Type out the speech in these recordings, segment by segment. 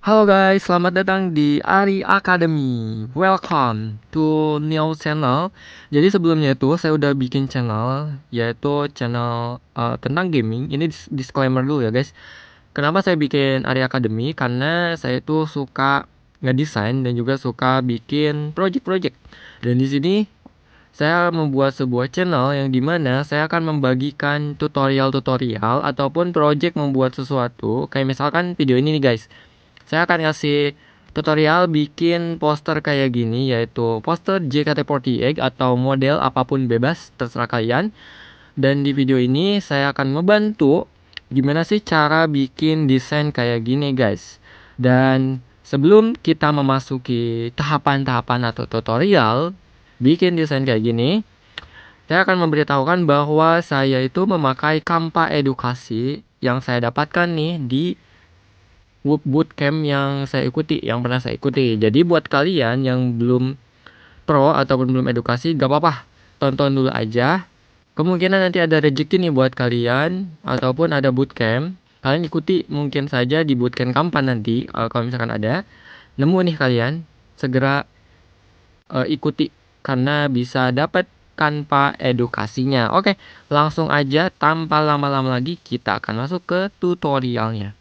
Halo guys, selamat datang di Ari Academy. Welcome to new channel. Jadi sebelumnya itu saya udah bikin channel, yaitu channel tentang gaming. Ini disclaimer dulu ya guys. Kenapa saya bikin Ari Academy? Karena saya itu suka ngedesain dan juga suka bikin project-project. Dan di sini saya membuat sebuah channel yang dimana saya akan membagikan tutorial-tutorial ataupun project membuat sesuatu. Kayak misalkan video ini nih guys. Saya akan kasih tutorial bikin poster kayak gini, yaitu poster JKT48 atau model apapun bebas, terserah kalian. Dan di video ini saya akan membantu gimana sih cara bikin desain kayak gini guys. Dan sebelum kita memasuki tahapan-tahapan atau tutorial bikin desain kayak gini, saya akan memberitahukan bahwa saya itu memakai Canva edukasi yang saya dapatkan nih di bootcamp yang saya ikuti, yang pernah saya ikuti. Jadi buat kalian yang belum pro ataupun belum edukasi, gak apa-apa, tonton dulu aja. Kemungkinan nanti ada rezeki nih buat kalian, ataupun ada bootcamp. Kalian ikuti mungkin saja di bootcamp kapan nanti, kalau misalkan ada. Nemu nih kalian, segera ikuti karena bisa dapat tanpa edukasinya. Oke, langsung aja tanpa lama-lama lagi kita akan masuk ke tutorialnya.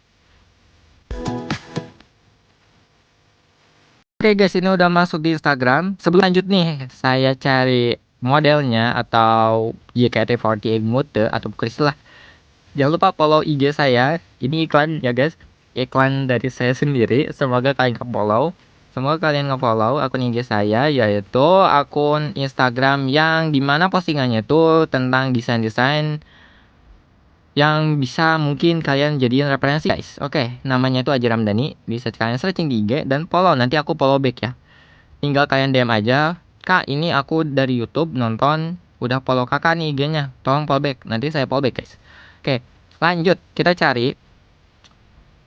Oke guys, ini udah masuk di Instagram. Sebelum lanjut nih, saya cari modelnya atau JKT48 Mute atau Chris lah. Jangan lupa follow IG saya. Ini iklan ya guys, iklan dari saya sendiri. Semoga kalian nge-follow. Semoga kalian nge-follow akun IG saya, yaitu akun Instagram yang dimana postingannya itu tentang desain-desain yang bisa mungkin kalian jadiin referensi guys. Oke, namanya itu Aji Ramdhani. Bisa kalian searching di IG dan follow. Nanti aku follow back ya. Tinggal kalian DM aja, Kak ini aku dari YouTube nonton, udah follow kakak nih IG-nya, tolong follow back. Nanti saya follow back guys. Oke, lanjut kita cari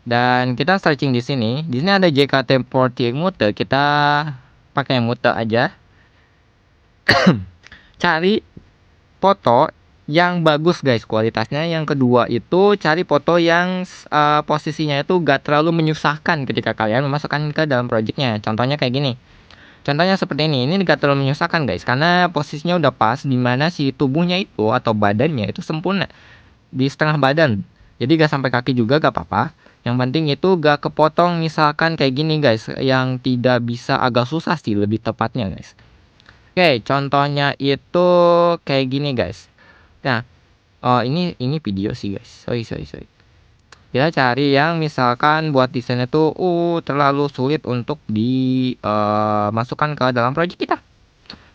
dan kita searching di sini. Di sini ada JKT48 Mute. Kita pakai Mute aja. Cari foto yang bagus guys kualitasnya. Yang kedua itu cari foto yang posisinya itu gak terlalu menyusahkan ketika kalian memasukkan ke dalam projectnya. Contohnya kayak gini. Contohnya seperti ini gak terlalu menyusahkan guys, karena posisinya udah pas, dimana si tubuhnya itu atau badannya itu sempurna di setengah badan. Jadi gak sampai kaki juga gak apa-apa. Yang penting itu gak kepotong misalkan kayak gini guys, yang tidak bisa, agak susah sih lebih tepatnya guys. Oke, contohnya itu kayak gini guys. Nah, ini video sih guys. Sorry. Kita cari yang misalkan buat desainnya tuh terlalu sulit untuk dimasukkan ke dalam project kita.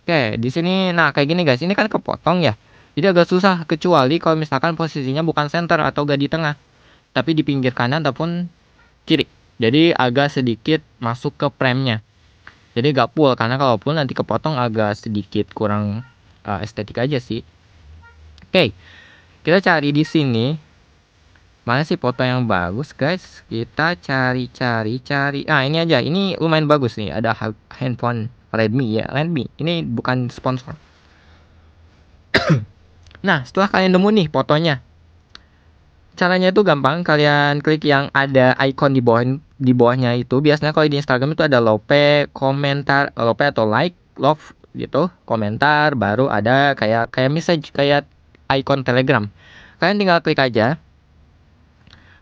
Oke, di sini nah kayak gini guys, ini kan kepotong ya. Jadi agak susah kecuali kalau misalkan posisinya bukan center atau gak di tengah, tapi di pinggir kanan ataupun kiri. Jadi agak sedikit masuk ke frame-nya. Jadi gak full karena kalau full nanti kepotong agak sedikit kurang estetik aja sih. Oke, kita cari di sini. Mana sih foto yang bagus guys? Kita cari. Ah ini aja, ini lumayan bagus nih. Ada handphone Redmi ya, Redmi. Ini bukan sponsor. Nah setelah kalian nemu nih fotonya, caranya itu gampang. Kalian klik yang ada icon di bawahnya itu. Biasanya kalau di Instagram itu ada lope, komentar, lope atau like, love gitu, komentar. Baru ada kayak message, kayak icon Telegram. Kalian tinggal klik aja.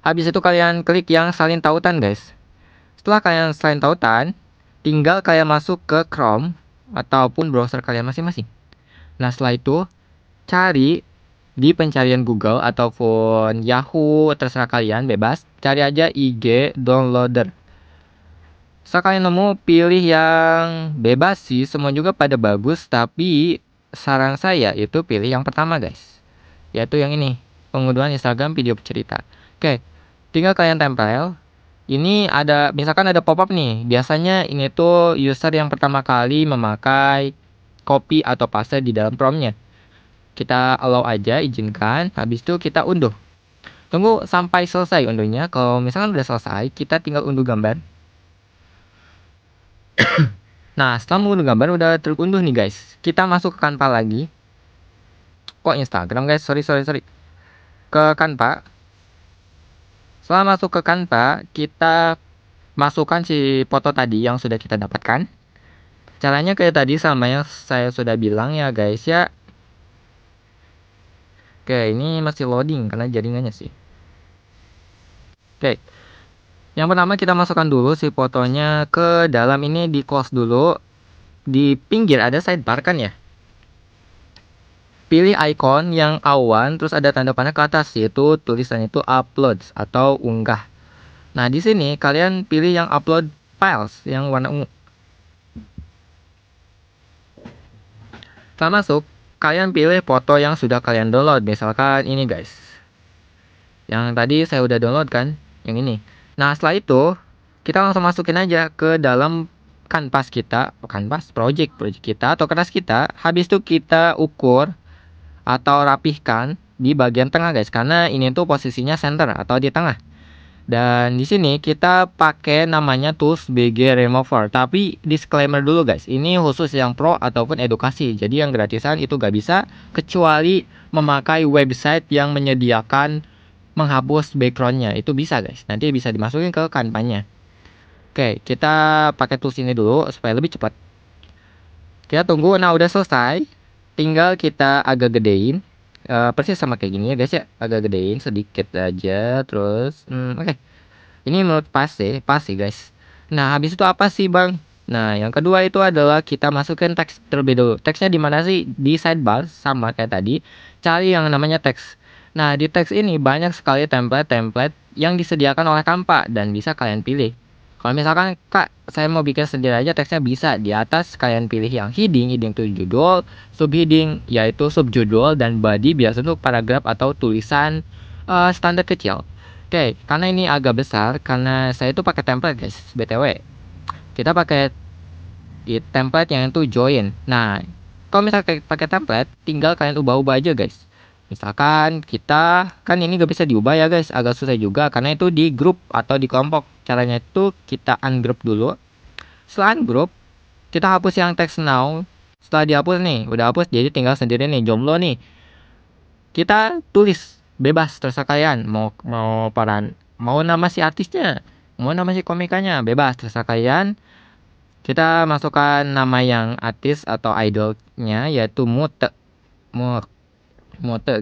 Habis itu kalian klik yang salin tautan guys. Setelah kalian salin tautan, tinggal kalian masuk ke Chrome ataupun browser kalian masing-masing. Nah setelah itu, cari di pencarian Google ataupun Yahoo, terserah kalian, bebas. Cari aja IG downloader. Setelah kalian nemu, pilih yang bebas sih, semua juga pada bagus. Tapi saran saya itu pilih yang pertama guys, yaitu yang ini, penggunaan Instagram video cerita. Oke, tinggal kalian tempel. Ini ada, misalkan ada pop-up nih. Biasanya ini tuh user yang pertama kali memakai copy atau paste di dalam promptnya. Kita allow aja, izinkan. Habis itu kita unduh. Tunggu sampai selesai unduhnya. Kalau misalkan udah selesai, kita tinggal unduh gambar. Nah, setelah mengunduh gambar udah terunduh nih guys. Kita masuk ke Canva lagi. Kok Instagram guys? Sorry. Ke Canva. Setelah masuk ke Canva, kita masukkan si foto tadi yang sudah kita dapatkan. Caranya kayak tadi sama yang saya sudah bilang ya guys ya. Oke, ini masih loading karena jaringannya sih. Oke, yang pertama kita masukkan dulu si fotonya ke dalam ini, di close dulu. Di pinggir ada sidebar kan ya. Pilih icon yang awan, terus ada tanda panah ke atas, yaitu tulisannya itu uploads atau unggah. Nah, di sini kalian pilih yang upload files yang warna ungu. Setelah masuk, kalian pilih foto yang sudah kalian download. Misalkan ini guys. Yang tadi saya udah download kan, yang ini. Nah, setelah itu kita langsung masukin aja ke dalam kanvas kita, kanvas project kita atau kertas kita. Habis itu kita ukur atau rapihkan di bagian tengah guys, karena ini tuh posisinya center atau di tengah. Dan di sini kita pakai namanya tools BG Remover. Tapi disclaimer dulu guys, ini khusus yang pro ataupun edukasi. Jadi yang gratisan itu gak bisa, kecuali memakai website yang menyediakan menghapus backgroundnya. Itu bisa guys, nanti bisa dimasukin ke kanvanya. Oke, kita pakai tools ini dulu supaya lebih cepat. Kita tunggu. Nah, udah selesai. Tinggal kita agak gedein. Persis sama kayak gini ya guys ya, agak gedein sedikit aja. Terus oke. Ini menurut pas sih guys. Nah, habis itu apa sih bang? Nah, yang kedua itu adalah kita masukkan teks terlebih dulu. Teksnya di mana sih? Di sidebar, sama kayak tadi. Cari yang namanya teks. Nah, di teks ini banyak sekali template-template yang disediakan oleh Canva dan bisa kalian pilih. Kalau misalkan kak, saya mau bikin sendiri aja, teksnya bisa. Di atas kalian pilih yang heading itu judul, subheading yaitu subjudul, dan body biasa untuk paragraf atau tulisan standar kecil. Oke, karena ini agak besar, karena saya itu pakai template guys, BTW. Kita pakai template yang itu join. Nah, kalau misalnya pakai template, tinggal kalian ubah-ubah aja guys. Misalkan kita, kan ini gak bisa diubah ya guys, agak susah juga karena itu di grup atau di kelompok. Caranya itu kita ungroup dulu. Setelah ungroup, kita hapus yang text now. Setelah dihapus nih, udah hapus, jadi tinggal sendiri nih, jomblo nih. Kita tulis bebas, terserah kalian mau nama si artisnya, mau nama si komikanya, bebas terserah kalian. Kita masukkan nama yang artis atau idolnya, yaitu Mute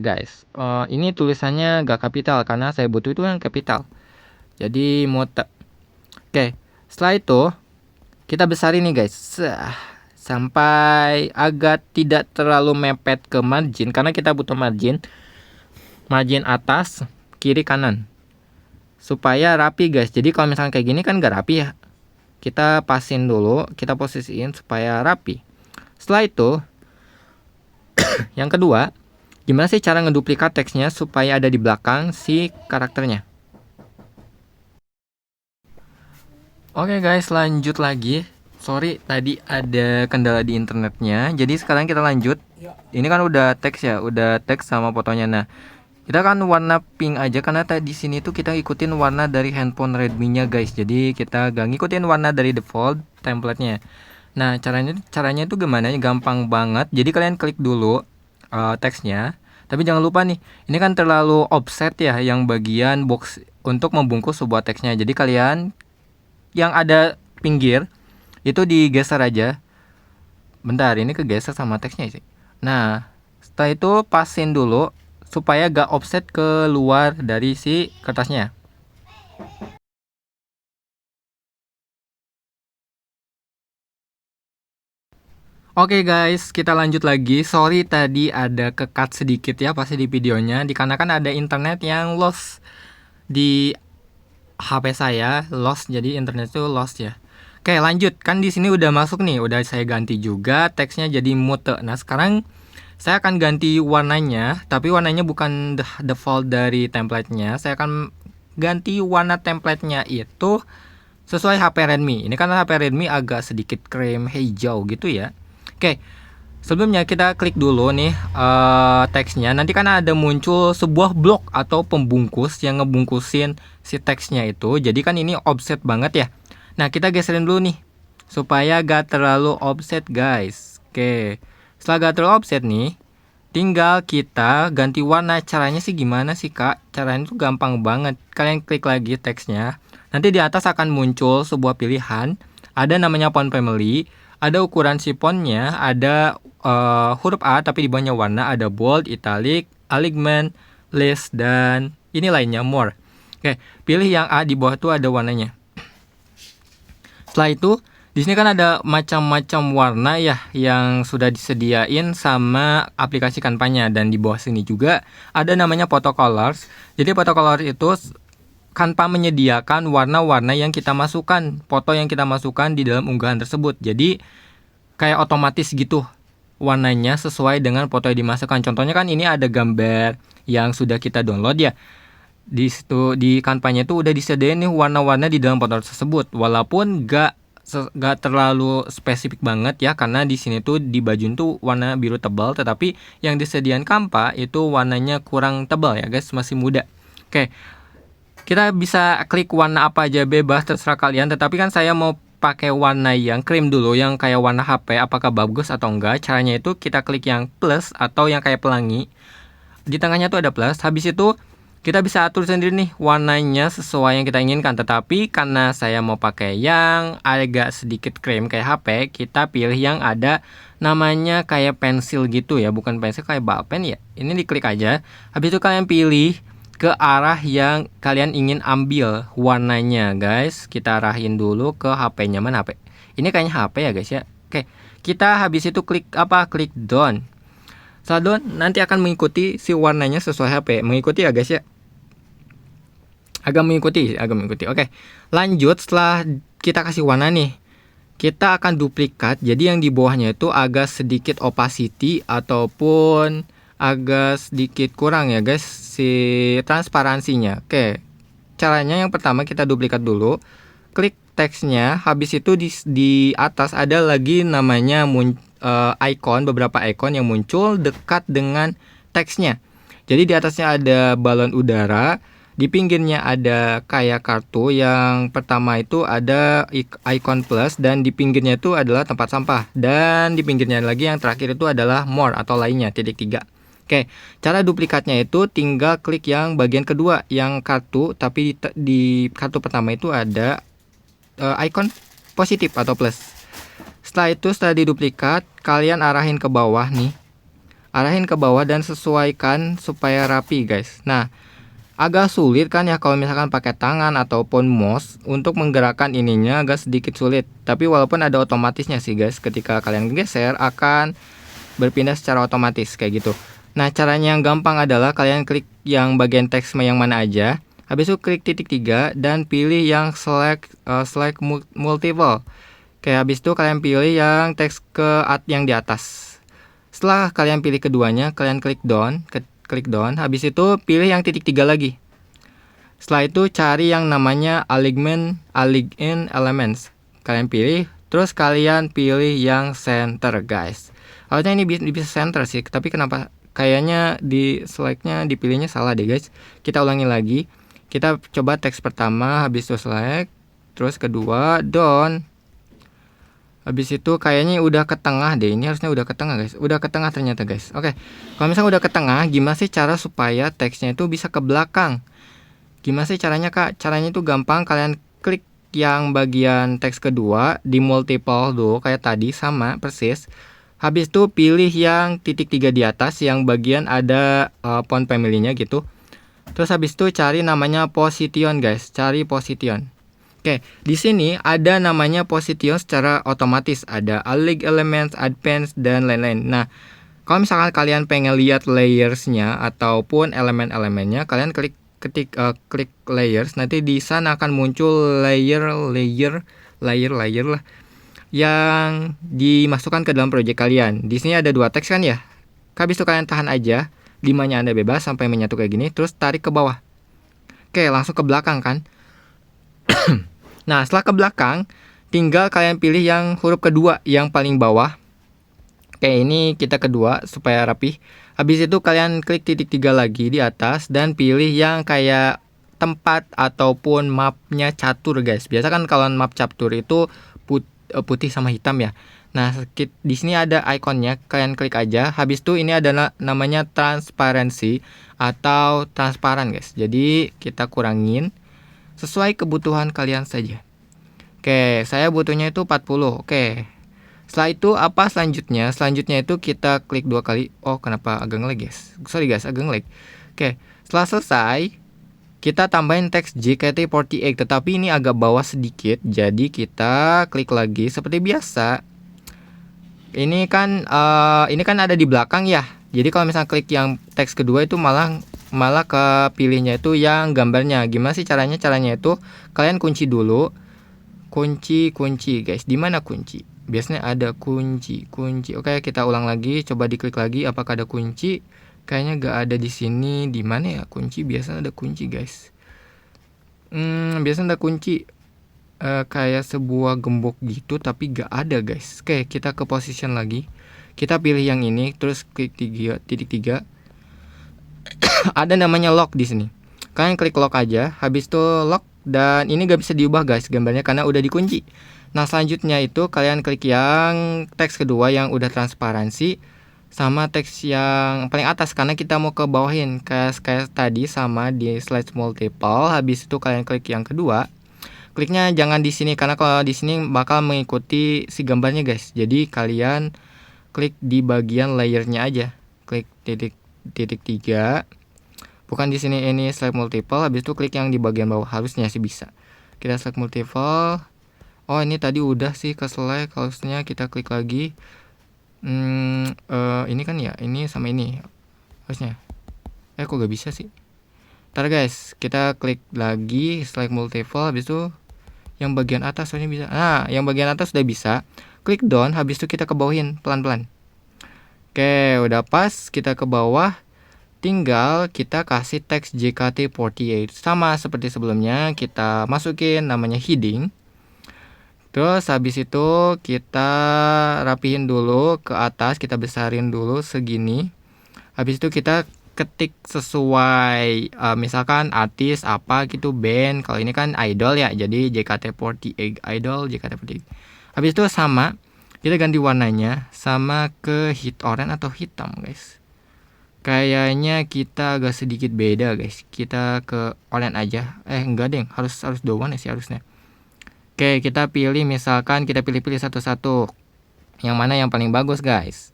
guys. Ini tulisannya gak kapital karena saya butuh itu yang kapital, jadi Mute. Oke, setelah itu kita besarin nih guys, sampai agak tidak terlalu mepet ke margin, karena kita butuh margin atas, kiri, kanan, supaya rapi guys. Jadi kalau misalnya kayak gini kan gak rapi ya, kita pasin dulu, kita posisiin supaya rapi. Setelah itu yang kedua, gimana sih cara ngeduplikat teksnya supaya ada di belakang si karakternya. Oke guys, lanjut lagi. Sorry tadi ada kendala di internetnya. Jadi sekarang kita lanjut. Ini kan udah teks ya, udah teks sama fotonya. Nah, kita kan warna pink aja karena tadi di sini tuh kita ikutin warna dari handphone Redmi-nya guys. Jadi kita gak ngikutin warna dari default template-nya. Nah, caranya itu gimana? Gampang banget. Jadi kalian klik dulu teksnya. Tapi jangan lupa nih, ini kan terlalu offset ya yang bagian box untuk membungkus sebuah teksnya. Jadi kalian yang ada pinggir itu digeser aja. Bentar, ini kegeser sama teksnya sih. Nah, setelah itu pasin dulu supaya gak offset keluar dari si kertasnya. Oke guys, kita lanjut lagi. Sorry tadi ada kekat sedikit ya pasti di videonya, dikarenakan ada internet yang lost di HP saya, lost, jadi internet itu lost ya. Oke, lanjut. Kan di sini udah masuk nih, udah saya ganti juga teksnya jadi Mute. Nah, sekarang saya akan ganti warnanya, tapi warnanya bukan default dari template-nya. Saya akan ganti warna template-nya itu sesuai HP Redmi. Ini kan HP Redmi agak sedikit krem hijau gitu ya. Oke, sebelumnya kita klik dulu nih teksnya. Nanti kan ada muncul sebuah blok atau pembungkus yang ngebungkusin si teksnya itu. Jadi kan ini offset banget ya. Nah, kita geserin dulu nih supaya gak terlalu offset guys. Oke, setelah gak terlalu offset nih, tinggal kita ganti warna. Caranya sih gimana sih kak? Caranya itu gampang banget. Kalian klik lagi teksnya. Nanti di atas akan muncul sebuah pilihan, ada namanya font family, ada ukuran si fontnya, ada huruf A tapi di bawahnya warna, ada bold, italic, alignment, list, dan ini lainnya more. Oke, pilih yang A, di bawah tuh ada warnanya. Setelah itu, di sini kan ada macam-macam warna ya yang sudah disediain sama aplikasi Canva-nya, dan di bawah sini juga ada namanya photo colors. Jadi photo colors itu Canva menyediakan warna-warna yang kita masukkan, foto yang kita masukkan di dalam unggahan tersebut. Jadi kayak otomatis gitu warnanya sesuai dengan foto yang dimasukkan. Contohnya kan ini ada gambar yang sudah kita download ya. Di situ di Canva-nya itu udah disediain nih warna-warna di dalam foto tersebut. Walaupun gak terlalu spesifik banget ya, karena di sini tuh di baju tuh warna biru tebal, tetapi yang disediakan Canva itu warnanya kurang tebal ya guys, masih muda. Oke. Kita bisa klik warna apa aja, bebas terserah kalian, tetapi kan saya mau pakai warna yang krim dulu, yang kayak warna HP, apakah bagus atau enggak. Caranya itu kita klik yang plus atau yang kayak pelangi. Di tengahnya tuh ada plus, habis itu kita bisa atur sendiri nih warnanya sesuai yang kita inginkan. Tetapi karena saya mau pakai yang agak sedikit krim kayak HP, kita pilih yang ada namanya kayak pensil gitu ya, bukan pensil, kayak balpen ya. Ini diklik aja, habis itu kalian pilih ke arah yang kalian ingin ambil warnanya guys. Kita arahin dulu ke HP-nya, mana HP? Ini kayaknya HP ya guys ya. Oke, kita habis itu klik apa? Klik down. Setelah down nanti akan mengikuti si warnanya sesuai HP. Mengikuti ya guys ya. Agak mengikuti. Oke, lanjut. Setelah kita kasih warna nih, kita akan duplikat. Jadi yang di bawahnya itu agak sedikit opacity ataupun agak sedikit kurang ya guys si transparansinya. Oke, caranya yang pertama kita duplikat dulu, klik teksnya, habis itu di atas ada lagi namanya icon, beberapa icon yang muncul dekat dengan teksnya. Jadi di atasnya ada balon udara, di pinggirnya ada kayak kartu, yang pertama itu ada icon plus, dan di pinggirnya itu adalah tempat sampah, dan di pinggirnya lagi yang terakhir itu adalah more atau lainnya, titik 3. Oke, cara duplikatnya itu tinggal klik yang bagian kedua, yang kartu, tapi di kartu pertama itu ada icon positif atau plus. Setelah itu, setelah diduplikat, kalian arahin ke bawah nih. Arahin ke bawah dan sesuaikan supaya rapi guys. Nah, agak sulit kan ya kalau misalkan pakai tangan ataupun mouse untuk menggerakkan ininya, agak sedikit sulit. Tapi walaupun ada otomatisnya sih guys, ketika kalian geser akan berpindah secara otomatis kayak gitu. Nah, caranya yang gampang adalah kalian klik yang bagian teks yang mana aja, habis itu klik titik 3 dan pilih yang select multiple. Oke, habis itu kalian pilih yang teks yang di atas. Setelah kalian pilih keduanya, kalian klik down, habis itu pilih yang titik 3 lagi. Setelah itu cari yang namanya align elements. Kalian pilih, terus kalian pilih yang center guys. Harusnya ini bisa center sih, tapi kenapa kayaknya di selectnya dipilihnya salah deh guys. Kita ulangi lagi. Kita coba teks pertama, habis itu select, terus kedua down. Habis itu kayaknya udah ke tengah deh. Ini harusnya udah ke tengah guys. Udah ke tengah ternyata guys. Oke, kalau misalnya udah ke tengah, gimana sih cara supaya teksnya itu bisa ke belakang? Gimana sih caranya kak? Caranya itu gampang. Kalian klik yang bagian teks kedua, di multiple dulu kayak tadi, sama persis. Habis itu pilih yang titik 3 di atas, yang bagian ada font family-nya gitu. Terus habis itu cari namanya position guys, cari position. Oke, di sini ada namanya position secara otomatis, ada align elements, advance, dan lain-lain. Nah, kalau misalkan kalian pengen lihat layers-nya ataupun elemen-elemennya, kalian klik layers. Nanti di sana akan muncul layer lah yang dimasukkan ke dalam project kalian. Di sini ada 2 teks kan ya. Habis itu kalian tahan aja, 5-nya Anda bebas sampai menyatu kayak gini, terus tarik ke bawah. Oke, langsung ke belakang kan. Nah, setelah ke belakang, tinggal kalian pilih yang huruf kedua, yang paling bawah. Oke, ini kita kedua supaya rapi. Habis itu kalian klik titik 3 lagi di atas dan pilih yang kayak tempat ataupun mapnya catur guys. Biasa kan kalau map catur itu putih sama hitam ya. Nah, di sini ada ikonnya, kalian klik aja. Habis itu ini ada namanya transparansi atau transparan guys. Jadi kita kurangin sesuai kebutuhan kalian saja. Oke, saya butuhnya itu 40. Oke. Setelah itu apa selanjutnya? Selanjutnya itu kita klik 2 kali. Oh, kenapa agak nge-lag, guys? Sorry guys, agak nge-lag. Oke, setelah selesai kita tambahin teks JKT48, tetapi ini agak bawah sedikit. Jadi kita klik lagi seperti biasa. Ini kan ada di belakang ya. Jadi kalau misalnya klik yang teks kedua itu malah kepilihnya itu yang gambarnya. Gimana sih caranya? Caranya itu kalian kunci dulu. Kunci guys, di mana kunci? Biasanya ada kunci. Oke, kita ulang lagi, coba diklik lagi apakah ada kunci. Kayaknya gak ada di sini. Di mana ya kunci? Biasanya ada kunci guys. Biasanya ada kunci kayak sebuah gembok gitu, tapi gak ada guys. Oke, kita ke position lagi. Kita pilih yang ini, terus klik 3.3. Ada namanya lock di sini. Kalian klik lock aja, habis itu lock. Dan ini gak bisa diubah guys gambarnya karena udah dikunci. Nah selanjutnya itu kalian klik yang teks kedua yang udah transparansi, sama teks yang paling atas karena kita mau ke bawahin kayak tadi sama di slide multiple. Habis itu kalian klik yang kedua. Kliknya jangan di sini karena kalau di sini bakal mengikuti si gambarnya guys. Jadi kalian klik di bagian layernya aja. Klik titik 3. Bukan di sini, ini select multiple. Habis itu klik yang di bagian bawah, harusnya sih bisa. Kita select multiple. Oh ini tadi udah sih ke select, harusnya kita klik lagi. Ini kan ya, ini sama ini harusnya. Kok gak bisa sih? Ntar guys, kita klik lagi select multiple. Habis itu yang bagian atas soalnya bisa. Nah yang bagian atas sudah bisa. Klik down, habis itu kita ke bawahin pelan-pelan. Oke, udah pas. Kita ke bawah. Tinggal kita kasih teks JKT48 sama seperti sebelumnya, kita masukin namanya heading. Terus habis itu kita rapihin dulu ke atas, kita besarin dulu segini. Habis itu kita ketik sesuai misalkan artis apa gitu, band. Kalau ini kan idol ya, jadi JKT48 idol, JKT48. Habis itu sama, kita ganti warnanya sama ke orange atau hitam guys. Kayaknya kita agak sedikit beda guys. Kita ke orange aja. Enggak deh, harus dua warna sih harusnya. Oke, kita pilih, misalkan kita pilih satu-satu. Yang mana yang paling bagus guys?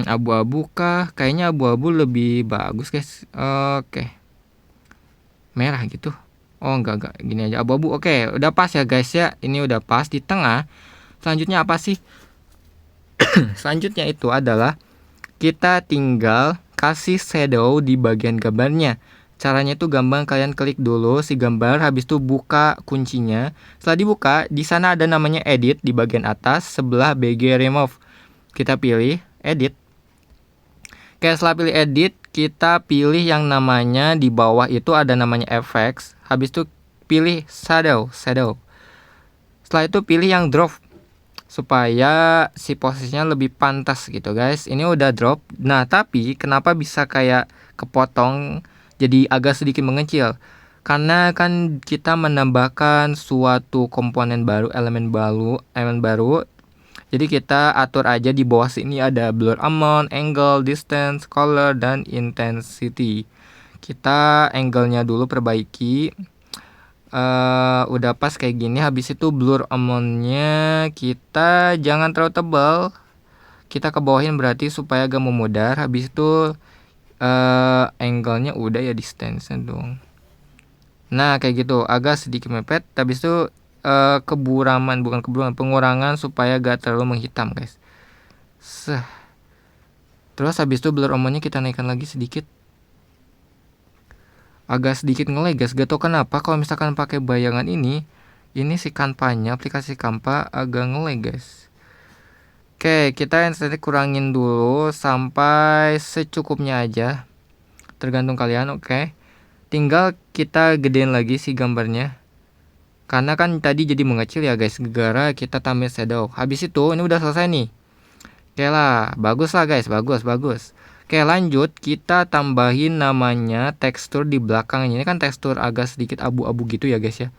Abu-abu kah? Kayaknya abu-abu lebih bagus guys. Oke. Merah gitu. Oh enggak, gini aja abu-abu. Oke, udah pas ya guys ya. Ini udah pas di tengah. Selanjutnya apa sih? Selanjutnya itu adalah kita tinggal kasih shadow di bagian gambarnya. Caranya itu gampang, kalian klik dulu si gambar, habis itu buka kuncinya. Setelah dibuka, di sana ada namanya edit di bagian atas sebelah BG remove. Kita pilih edit. Oke, setelah pilih edit, kita pilih yang namanya di bawah itu ada namanya effects. Habis itu pilih shadow. Setelah itu pilih yang drop, supaya si posisinya lebih pantas gitu guys. Ini udah drop. Nah tapi kenapa bisa kayak kepotong jadi agak sedikit mengecil? Karena kan kita menambahkan suatu komponen baru, elemen baru. Jadi kita atur aja di bawah sini ada blur amount, angle, distance, color, dan intensity. Kita angle-nya dulu perbaiki. Udah pas kayak gini. Habis itu blur amount-nya kita jangan terlalu tebal, kita ke bawahin berarti supaya agak memudar. Habis itu angle-nya udah ya, distance-nya dong. Nah kayak gitu, agak sedikit mepet. Habis itu pengurangan supaya gak terlalu menghitam guys. Terus habis itu blur amount-nya kita naikkan lagi sedikit. Agak sedikit nge-lag guys, gak tau kenapa kalau misalkan pakai bayangan ini si Canva-nya, aplikasi Canva agak nge-lag guys. Oke, kita instantly kurangin dulu sampai secukupnya aja, tergantung kalian. Oke, tinggal kita gedein lagi si gambarnya, karena kan tadi jadi mengecil ya guys, gara-gara kita tambah shadow. Habis itu ini udah selesai nih. Oke lah, bagus lah guys, bagus. Oke lanjut, kita tambahin namanya tekstur di belakangnya. Ini kan tekstur agak sedikit abu-abu gitu ya guys ya.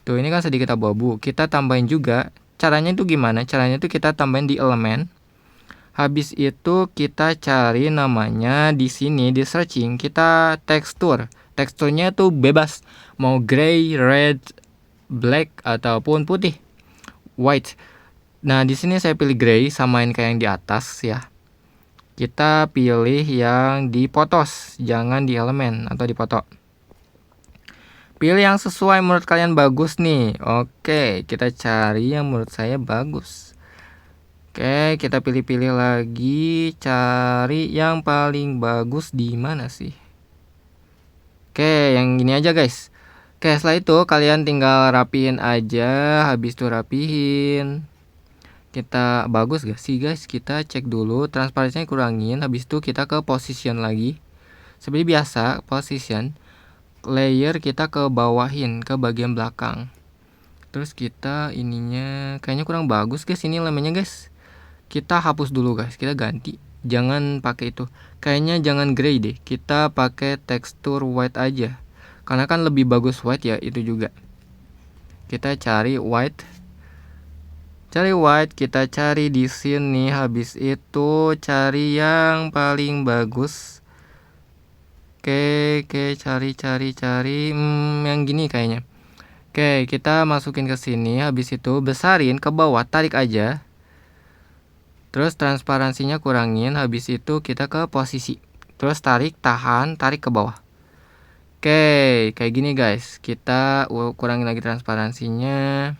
Tuh ini kan sedikit abu-abu. Kita tambahin juga. Caranya itu gimana? Caranya itu kita tambahin di elemen. Habis itu kita cari namanya di sini, di searching kita tekstur. Teksturnya itu bebas. mau gray, red, black ataupun putih, white. Nah, di sini saya pilih gray, samain kayak yang di atas ya. Kita pilih yang di potos, jangan di elemen atau di foto. Pilih yang sesuai menurut kalian bagus nih. Oke, kita cari yang menurut saya bagus. Oke, kita pilih-pilih lagi, cari yang paling bagus di mana sih? Oke, yang ini aja guys. Oke, setelah itu kalian tinggal rapihin aja, habis itu rapihin. Kita bagus gak sih guys? Kita cek dulu, transparansinya kurangin, habis itu kita ke position lagi. Seperti biasa, position, layer kita ke bawahin, ke bagian belakang. Terus kita ininya kayaknya kurang bagus guys, ini elemennya guys. Kita hapus dulu guys, kita ganti. Jangan pakai itu. Kayaknya jangan gray deh, kita pakai tekstur white aja. Karena kan lebih bagus white ya, itu juga. Kita cari white. Cari white, kita cari di sini, habis itu cari yang paling bagus. Oke, cari yang gini kayaknya. Oke, kita masukin ke sini, habis itu besarin ke bawah, tarik aja. Terus transparansinya kurangin, habis itu kita ke posisi. Terus tarik, tahan, tarik ke bawah. Oke, kayak gini guys. Kita kurangin lagi transparansinya.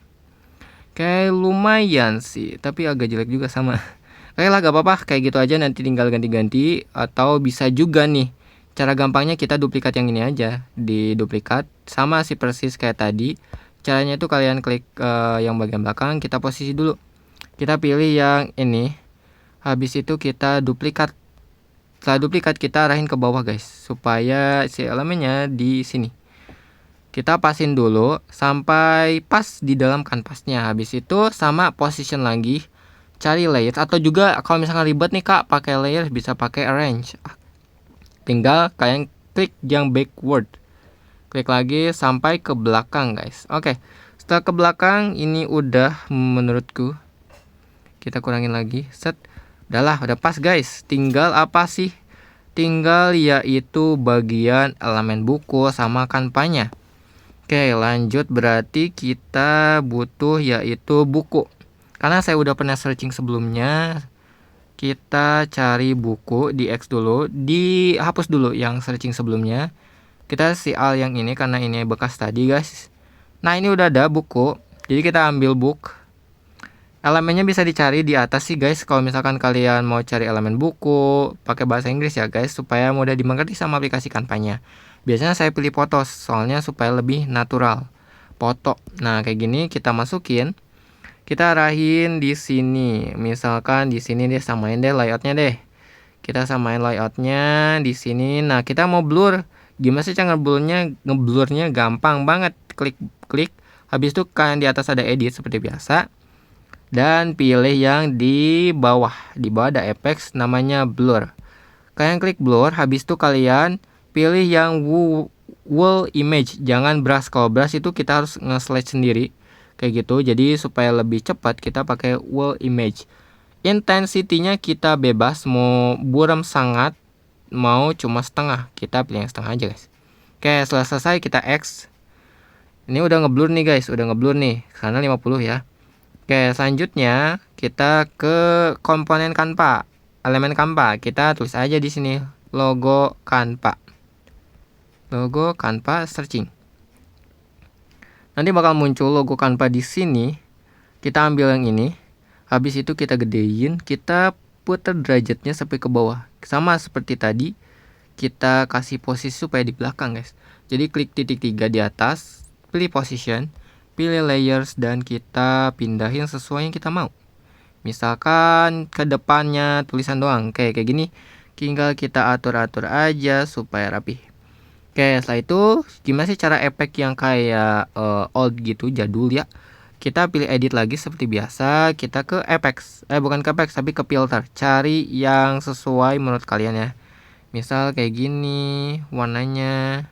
Kayak lumayan sih, tapi agak jelek juga sama. Oke lah, gak apa-apa, kayak gitu aja, nanti tinggal ganti-ganti. Atau bisa juga nih, cara gampangnya kita duplikat yang ini aja. Di duplikat, sama sih persis kayak tadi. Caranya itu kalian klik yang bagian belakang, kita posisi dulu. Kita pilih yang ini. Habis itu kita duplikat. Setelah duplikat kita arahin ke bawah guys, supaya si elemennya di sini. Kita pasin dulu sampai pas di dalam kanvasnya. Habis itu sama position lagi. Cari layer, atau juga kalau misalkan ribet nih kak pakai layer, bisa pakai arrange. Tinggal kalian klik yang backward. Klik lagi sampai ke belakang guys. Oke, setelah ke belakang ini udah menurutku. Kita kurangin lagi. Set. Udah pas guys. Tinggal apa sih? Tinggal yaitu bagian elemen buku sama kanvanya. Oke, lanjut, berarti kita butuh yaitu buku. Karena saya udah pernah searching sebelumnya, kita cari buku, di X dulu, dihapus dulu yang searching sebelumnya. Kita sial yang ini karena ini bekas tadi guys. Nah, ini udah ada buku, jadi kita ambil book. Elemennya bisa dicari di atas sih guys. Kalau misalkan kalian mau cari elemen buku, pakai bahasa Inggris ya guys, supaya mudah dimengerti sama aplikasi kanvanya. Biasanya saya pilih potos, soalnya supaya lebih natural. Foto. Nah, kayak gini kita masukin. Kita arahin di sini. Misalkan di sini deh, samain deh layoutnya deh. Kita samain layoutnya di sini. Nah, kita mau blur. Gimana sih cara ngeblurnya? Gampang banget. Klik. Habis itu kan di atas ada edit seperti biasa. Dan pilih yang di bawah. Di bawah ada effects namanya blur. Kalian klik blur, habis itu kalian pilih yang wall image, jangan brush. Kalau brush itu kita harus nge-slide sendiri kayak gitu. Jadi supaya lebih cepat kita pakai wall image. Intensity-nya kita bebas, mau buram sangat, mau cuma setengah. Kita pilih yang setengah aja guys. Oke, setelah selesai kita X. Ini udah ngeblur nih guys, udah ngeblur nih. Karena 50 ya. Oke, selanjutnya kita ke komponen Canva. Elemen Canva, kita tulis aja di sini logo Canva. Logo Canva searching. Nanti bakal muncul logo Canva di sini. Kita ambil yang ini. Habis itu kita gedein, kita putar derajatnya sampai ke bawah. Sama seperti tadi, kita kasih posisi supaya di belakang, guys. Jadi klik titik 3 di atas, pilih position, pilih layers, dan kita pindahin sesuai yang kita mau. Misalkan ke depannya tulisan doang, kayak gini. Tinggal kita atur-atur aja supaya rapi. Oke, setelah itu gimana sih cara efek yang kayak old gitu, jadul ya? Kita pilih edit lagi seperti biasa. Kita ke effects, bukan ke effects tapi ke filter. Cari yang sesuai menurut kalian ya. Misal kayak gini, warnanya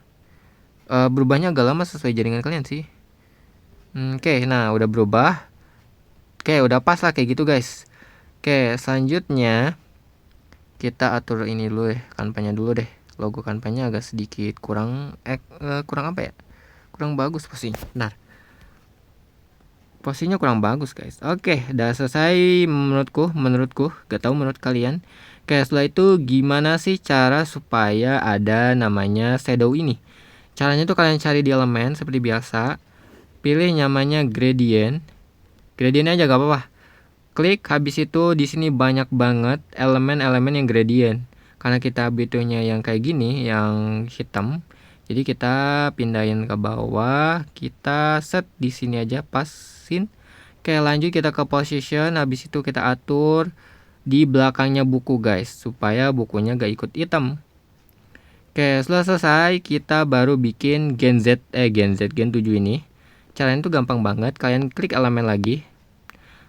berubahnya agak lama sesuai jaringan kalian sih. Oke, nah udah berubah. Oke, udah pas lah kayak gitu guys. Oke, selanjutnya kita atur ini dulu deh, kanvanya dulu deh. Logo kanvanya agak sedikit kurang apa ya? kurang bagus posisinya. Bentar. Posisinya kurang bagus guys. Oke, udah selesai menurutku, gak tahu menurut kalian. Oke, setelah itu gimana sih cara supaya ada namanya shadow ini? Caranya tuh kalian cari di elemen seperti biasa. Pilih namanya gradient. Gradient aja gak apa-apa. Klik, habis itu di sini banyak banget elemen-elemen yang gradient. Karena kita butuhnya yang kayak gini, yang hitam. Jadi kita pindahin ke bawah, kita set di sini aja, pasin. Oke, lanjut kita ke position, habis itu kita atur di belakangnya buku guys, supaya bukunya gak ikut hitam. Oke, setelah selesai kita baru bikin gen 7 ini. Caranya tuh gampang banget, kalian klik elemen lagi.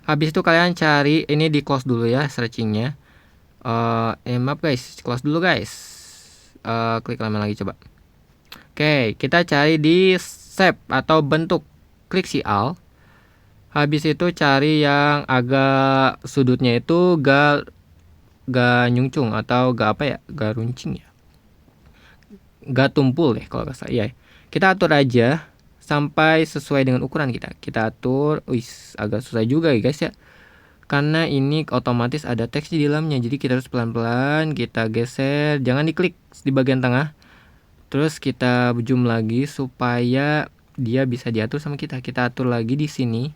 Habis itu kalian cari, ini di close dulu ya searchingnya. Maaf guys, close dulu guys. Klik elemen lagi coba. Oke, kita cari di shape atau bentuk. Klik si Alt. Habis itu cari yang agak sudutnya itu gak nyungcung atau gak apa ya, gak runcing ya. Gak tumpul deh kalau gak salah. Iya. Kita atur aja sampai sesuai dengan ukuran kita. Kita atur, agak susah juga ya guys ya. Karena ini otomatis ada teks di dalamnya. Jadi kita harus pelan-pelan kita geser, jangan diklik di bagian tengah. Terus kita zoom lagi supaya dia bisa diatur sama kita. Kita atur lagi di sini.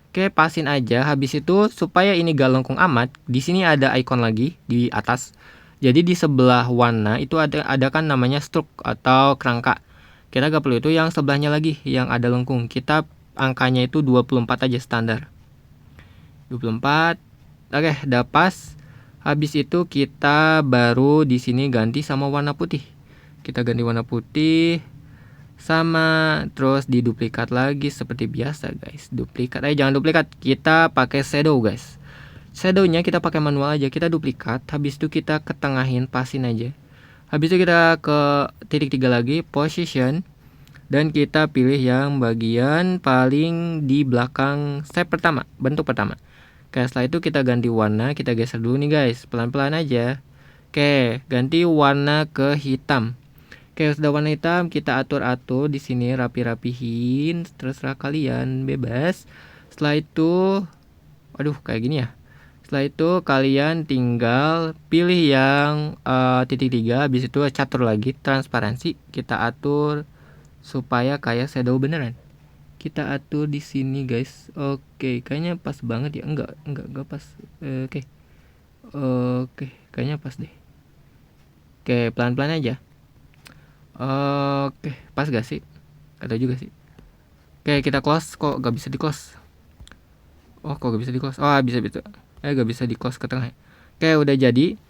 Oke, pasin aja. Habis itu supaya ini gak lengkung amat, di sini ada icon lagi di atas. Jadi di sebelah warna itu ada kan namanya stroke atau kerangka. Kita gak perlu itu, yang sebelahnya lagi yang ada lengkung. Kita angkanya itu 24 aja standar. 24. Oke, udah pas. Habis itu kita baru di sini ganti sama warna putih. Kita ganti warna putih sama, terus diduplikat lagi seperti biasa guys. Duplikat, jangan duplikat, kita pakai shadow guys. Shadownya kita pakai manual aja, kita duplikat. Habis itu kita ketengahin, pasin aja. Habis itu kita ke titik 3 lagi, position, dan kita pilih yang bagian paling di belakang step pertama, bentuk pertama. Oke, setelah itu kita ganti warna, kita geser dulu nih guys, pelan-pelan aja. Oke, ganti warna ke hitam. Oke, sudah warna hitam, kita atur-atur di sini, rapi-rapihin, terserah kalian, bebas. Setelah itu, aduh kayak gini ya. Setelah itu kalian tinggal pilih yang titik 3, habis itu catur lagi, transparansi, kita atur supaya kayak shadow beneran. Kita atur di sini guys. Oke, kayaknya pas banget ya. Enggak pas. Oke, kayaknya pas deh. Oke, pelan-pelan aja. Oke, pas gak sih? Gak tau juga sih. Oke, kita close. Kok gak bisa di close? Oh, kok gak bisa di close? Oh, bisa. Gak bisa di close ke tengah. Oke, udah jadi.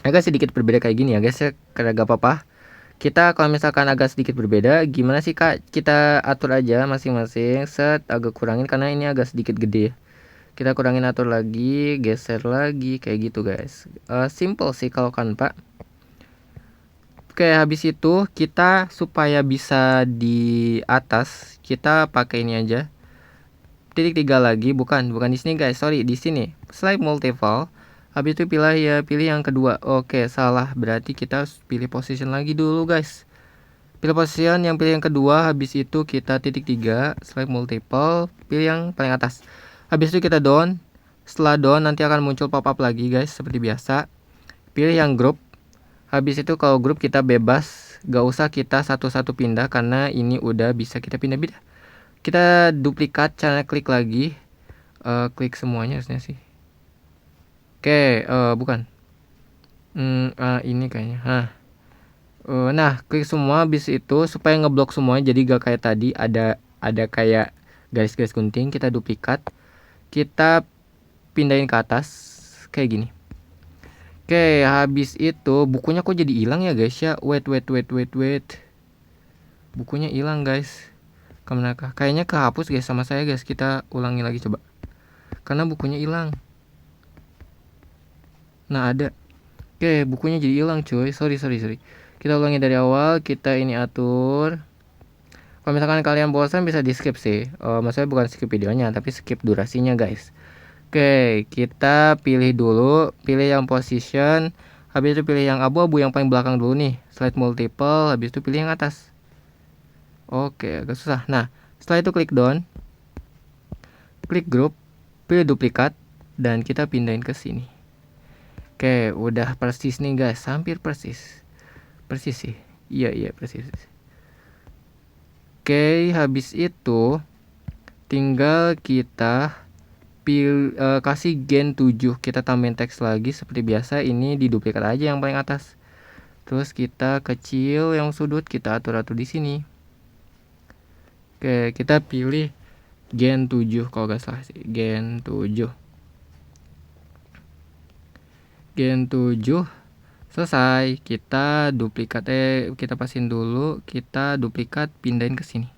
Agak sedikit berbeda kayak gini ya guys ya. Karena gak apa-apa. Kita kalau misalkan agak sedikit berbeda, gimana sih kak? Kita atur aja masing-masing. Set, agak kurangin karena ini agak sedikit gede ya. Kita kurangin, atur lagi, geser lagi, kayak gitu guys. Simple sih kalau kan pak. Oke, habis itu kita supaya bisa di atas, kita pakai ini aja. Titik 3 lagi, bukan di sini guys, sorry, di sini. Slide multiple. Habis itu pilih yang kedua. Oke, salah. Berarti kita harus pilih position lagi dulu guys. Pilih position, pilih yang kedua. Habis itu kita titik 3, slide multiple, pilih yang paling atas. Habis itu kita down. Setelah down nanti akan muncul pop up lagi guys, seperti biasa. Pilih yang group. Habis itu kalau group kita bebas, gak usah kita satu-satu pindah karena ini udah bisa kita pindah-pindah. Kita duplikat, cara klik lagi. Klik semuanya harusnya sih. Oke, bukan. Ini kayaknya. Nah, klik semua habis itu supaya ngeblok semua jadi gak kayak tadi ada kayak garis-garis gunting. Kita duplikat. Kita pindahin ke atas kayak gini. Oke, habis itu bukunya kok jadi hilang ya guys ya. Wait. Bukunya hilang guys. Kemanakah? Kayaknya kehapus guys sama saya guys. Kita ulangi lagi coba. Karena bukunya hilang. Nah, ada. Oke, bukunya jadi hilang cuy. Sorry. Kita ulangi dari awal. Kita ini atur. Kalau misalkan kalian bosan bisa di skip sih. Maksudnya bukan skip videonya, tapi skip durasinya guys. Oke, kita pilih dulu. Pilih yang position. Habis itu pilih yang abu-abu yang paling belakang dulu nih. Slide multiple. Habis itu pilih yang atas. Oke, agak susah. Nah, setelah itu klik down, klik group, pilih duplikat, dan kita pindahin ke sini. Oke, udah persis nih guys, hampir persis. Persis sih. Iya persis. Oke, habis itu tinggal kita kasih gen 7, kita tambahin teks lagi seperti biasa. Ini diduplikat aja yang paling atas. Terus kita kecil yang sudut, kita atur-atur di sini. Oke, kita pilih gen 7 kalau gak salah sih, gen 7. Gen 7 selesai. Kita duplikat kita pasin dulu, kita duplikat, pindahin ke sini.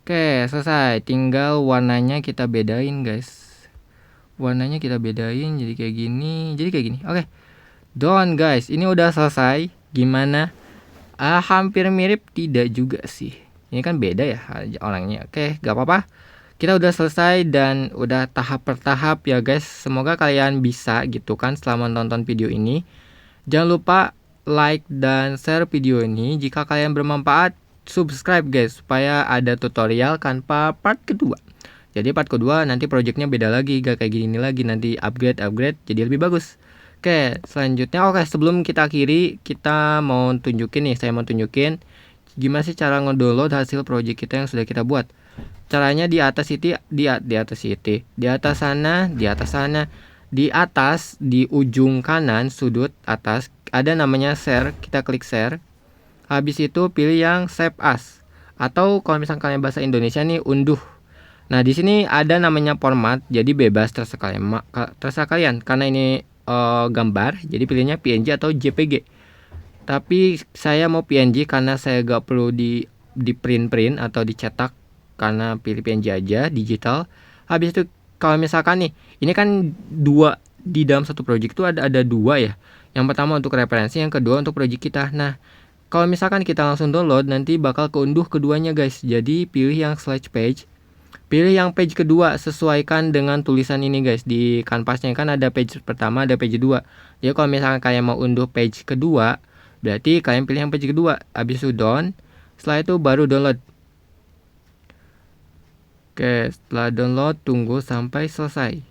Oke, selesai. Tinggal warnanya kita bedain, guys. Warnanya kita bedain jadi kayak gini, Oke. Done, guys. Ini udah selesai. Gimana? Hampir mirip, tidak juga sih. Ini kan beda ya orangnya. Oke, gak apa-apa. Kita udah selesai dan udah tahap per tahap ya guys. Semoga kalian bisa gitu kan selama nonton video ini. Jangan lupa like dan share video ini. Jika kalian bermanfaat, subscribe guys supaya ada tutorial tanpa part kedua. Jadi part kedua nanti projectnya beda lagi, gak kayak gini lagi, nanti upgrade jadi lebih bagus. Oke, selanjutnya sebelum kita akhiri, saya mau tunjukin gimana sih cara ngedownload hasil project kita yang sudah kita buat. Caranya di atas sana, di atas di ujung kanan sudut atas ada namanya share, kita klik share. Habis itu pilih yang save as, atau kalau misalnya kalian bahasa Indonesia nih unduh. Nah, di sini ada namanya format, jadi bebas terserah kalian karena ini gambar, jadi pilihnya PNG atau JPG. Tapi saya mau PNG karena saya gak perlu di print atau dicetak, karena pilih PNG aja digital. Habis itu kalau misalkan nih, ini kan dua di dalam satu project itu ada dua ya. Yang pertama untuk referensi, yang kedua untuk project kita. Nah, kalau misalkan kita langsung download, nanti bakal keunduh keduanya guys. Jadi pilih yang slash page. Pilih yang page kedua, sesuaikan dengan tulisan ini guys. Di kanvasnya kan ada page pertama, ada page 2. Jadi kalau misalkan kalian mau unduh page kedua, berarti kalian pilih yang page kedua. Habis itu down, setelah itu baru download. Oke, setelah download tunggu sampai selesai.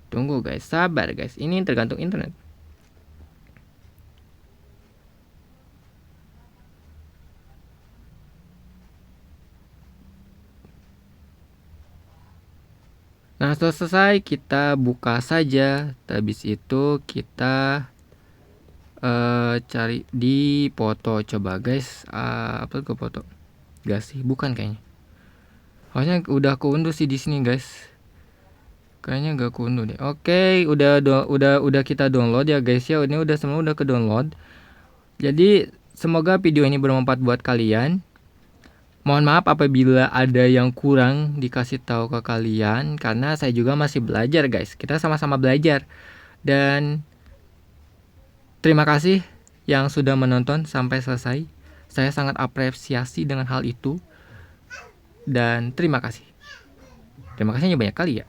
Tunggu guys, sabar guys. Ini tergantung internet. Nah, setelah selesai kita buka saja. Habis itu kita cari di foto, coba guys, upload ke foto. Gak sih, bukan kayaknya. Harusnya udah keunduh sih di sini guys. Kayaknya gak keunduh deh. Oke, udah kita download ya guys ya. Ini semua udah ke download. Jadi semoga video ini bermanfaat buat kalian. Mohon maaf apabila ada yang kurang dikasih tahu ke kalian, karena saya juga masih belajar guys. Kita sama-sama belajar. Dan terima kasih yang sudah menonton sampai selesai. Saya sangat apresiasi dengan hal itu. Dan terima kasih. Terima kasihnya banyak kali ya.